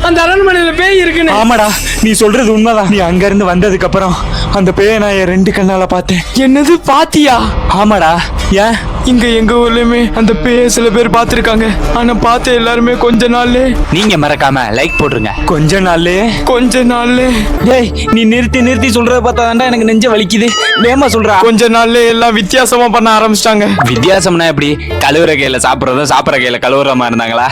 அந்த அரண்மனையில பேய் இருக்குன்னு. ஆமாடா, நீ சொல்றது உண்மைதான். நீ அங்க இருந்து வந்ததுக்கு அப்புறம் அந்த பேயை நான் என் 2 கண்ணால பார்த்தேன். என்னது பாத்தியா? ஆமாடா. ஏன்? இங்க எங்க ஊர்லயுமே அந்த பேய சில பேர் பாத்துருக்காங்க. ஆனா பார்த்த எல்லாருமே கொஞ்ச நாள்ல. நீங்க மறக்காம லைக் போட்டுருங்க. கொஞ்ச நாள்ல. டேய், நீ நிறுத்தி சொல்றத பார்த்தாதான்டா எனக்கு நெஞ்ச வலிக்குது. வேமா சொல்றா. கொஞ்ச நாள்ல எல்லாம் வித்தியாசமா பண்ண ஆரம்பிச்சிட்டாங்க. வித்தியாசம்னா எப்படி? கழுவுற கையில சாப்பிடுறதும் சாப்பிடுற கையில கழுவுற மாதிரி இருந்தாங்களா?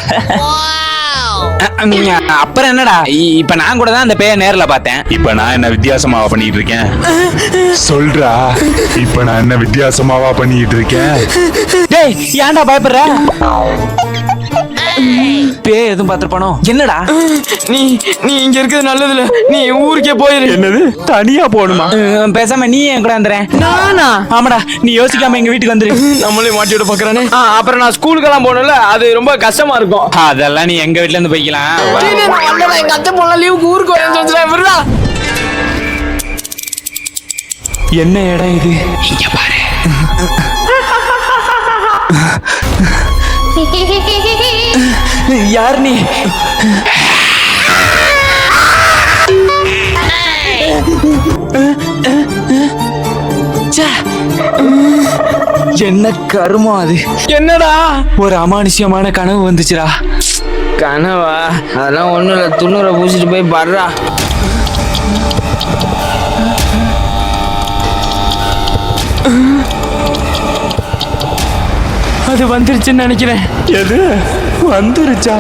அப்புறம் என்னடா, இப்ப நான் கூட தான் அந்த பேய நேர்ல பார்த்தேன். இப்ப நான் என்ன வித்தியாசமாவா பண்ணிட்டு இருக்கேன்? சொல்றா, இப்ப நான் என்ன வித்தியாசமாவா பண்ணிட்டு இருக்கேன்? டேய், ஏன்டா பயப்படுற? பேய் எதுவும் பார்த்திருப்பானோ? என்னடா நீ நீ இங்க இருக்கிறது நல்லதுல. நீ ஊருக்கே போயிரு. என்னது, தனியா போகணுமா? பேசாம நீ என் கூட வந்துறேன். நானா? ஆமாடா, நீ யோசிக்காம எங்க வீட்டுக்கு வந்துரு. நம்மளே மாட்டி விட பாக்குறானே. அப்புறம் நான் ஸ்கூலுக்கெல்லாம் போகணும்ல, அது ரொம்ப கஷ்டமா இருக்கும். அதெல்லாம் நீ எங்க வீட்டுல இருந்து போய்க்கலாம். எங்க அத்தை போல லீவுக்கு ஊருக்கு வரேன்னு சொல்லிட்டு. என்ன இடம் இது? இங்க பாரு. யார் நீ? என்ன கருமம் அது? என்னடா? ஒரு அமானுஷ்யமான கனவு வந்துச்சுடா. கனவா? அதெல்லாம் ஒண்ணும் இல்ல. துண்ணூரை பூசிட்டு போய் பர்றா. அது வந்துருச்சுன்னு நினைக்கிறேன். எது வந்துருச்சா?